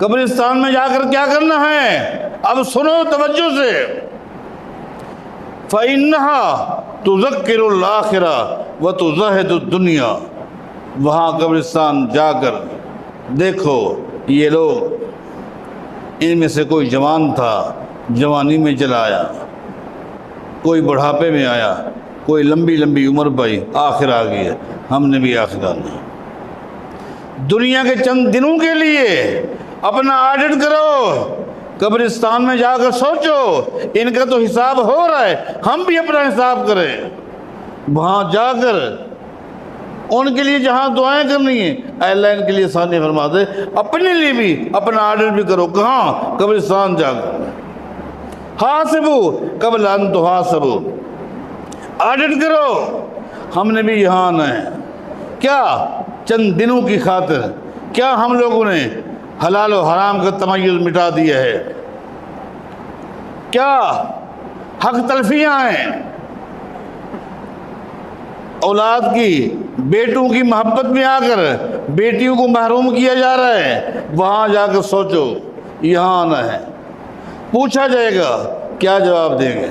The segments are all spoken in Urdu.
قبرستان میں جا کر کیا کرنا ہے؟ اب سنو توجہ سے، فَإِنَّهَا تُذَكِّرُ الْآخِرَةَ وَتُزَهِدُ الدُّنْيَا، وہاں قبرستان جا کر دیکھو یہ لوگ، ان میں سے کوئی جوان تھا، جوانی میں چلا آیا، کوئی بڑھاپے میں آیا، کوئی لمبی لمبی عمر پائی، آخر آ گئی ہے، ہم نے بھی آخر آنا۔ دنیا کے چند دنوں کے لیے اپنا آڈٹ کرو، قبرستان میں جا کر سوچو، ان کا تو حساب ہو رہا ہے، ہم بھی اپنا حساب کریں۔ وہاں جا کر ان کے لیے جہاں دعائیں کرنی ہیں، اے اللہ ان کے لیے آسانی فرما دے، اپنے لیے بھی اپنا آڈٹ بھی کرو۔ کہاں؟ قبرستان جا کر۔ حاسبو قبل ان تحاسبو، آڈٹ کرو، ہم نے بھی یہاں آنا ہے۔ کیا؟ چند دنوں کی خاطر کیا ہم لوگوں نے حلال و حرام کا تمیز مٹا دیا ہے؟ کیا حق تلفیاں ہیں؟ اولاد کی، بیٹوں کی محبت میں آ کر بیٹیوں کو محروم کیا جا رہا ہے۔ وہاں جا کر سوچو، یہاں آنا ہے۔ پوچھا جائے گا، کیا جواب دیں گے؟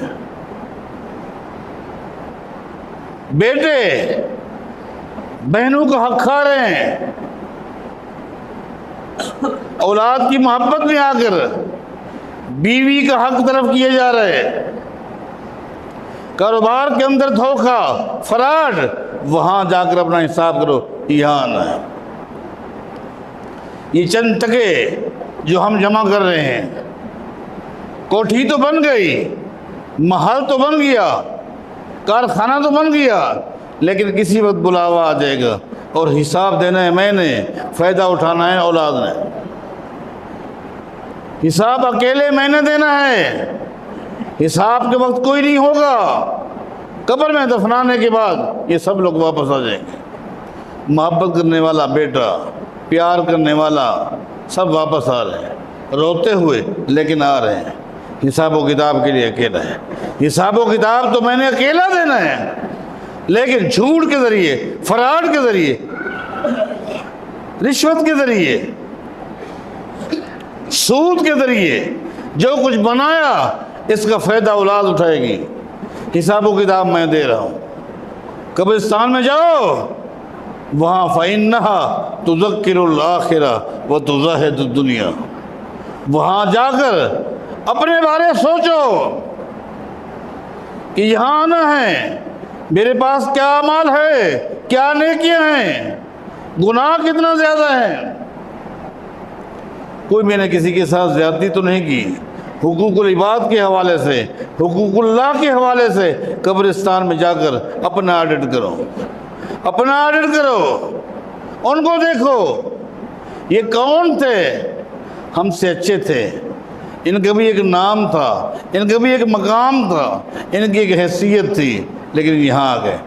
بیٹے بہنوں کا حق کھا رہے ہیں، اولاد کی محبت میں آ کر بیوی کا حق طرف کیے جا رہے ہیں، کاروبار کے اندر دھوکہ، فراڈ۔ وہاں جا کر اپنا حساب کرو، یہاں آنا ہے۔ یہ چند ٹکے جو ہم جمع کر رہے ہیں، کوٹھی تو بن گئی، محل تو بن گیا، کارخانہ تو بن گیا، لیکن کسی وقت بلاوا آ جائے گا اور حساب دینا ہے میں نے، فائدہ اٹھانا ہے اولاد نے۔ حساب اکیلے میں نے دینا ہے، حساب کے وقت کوئی نہیں ہوگا۔ قبر میں دفنانے کے بعد یہ سب لوگ واپس آ جائیں گے، محبت کرنے والا بیٹا، پیار کرنے والا، سب واپس آ رہے ہیں، روتے ہوئے لیکن آ رہے ہیں۔ حساب و کتاب کے لیے اکیلا ہے، حساب و کتاب تو میں نے اکیلا دینا ہے، لیکن جھوٹ کے ذریعے، فراڈ کے ذریعے، رشوت کے ذریعے، سود کے ذریعے جو کچھ بنایا، اس کا فائدہ اولاد اٹھائے گی۔ حساب و کتاب میں دے رہا ہوں۔ قبرستان میں جاؤ، وہاں فَإِنَّهَا تُذَكِّرُ الْآخِرَةَ وَتُزَهِدُ الدُّنْيَا، وہاں جا کر اپنے بارے سوچو کہ یہاں آنا ہے، میرے پاس کیا اعمال ہے، کیا نیکیاں ہیں، گناہ کتنا زیادہ ہے۔ کوئی میں نے کسی کے ساتھ زیادتی تو نہیں کی، حقوق العباد کے حوالے سے، حقوق اللہ کے حوالے سے قبرستان میں جا کر اپنا آڈٹ کرو، اپنا آڈٹ کرو، ان کو دیکھو، یہ کون تھے؟ ہم سے اچھے تھے، ان کا بھی ایک نام تھا، ان کا بھی ایک مقام تھا، ان کی ایک حیثیت تھی، لیکن یہاں آ گئے۔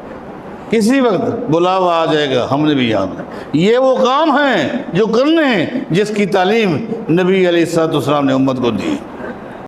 کسی وقت بلاوا آ جائے گا، ہم نے بھی یہاں آنا۔ یہ وہ کام ہیں جو کرنے ہیں، جس کی تعلیم نبی علیہ السلام نے امت کو دی۔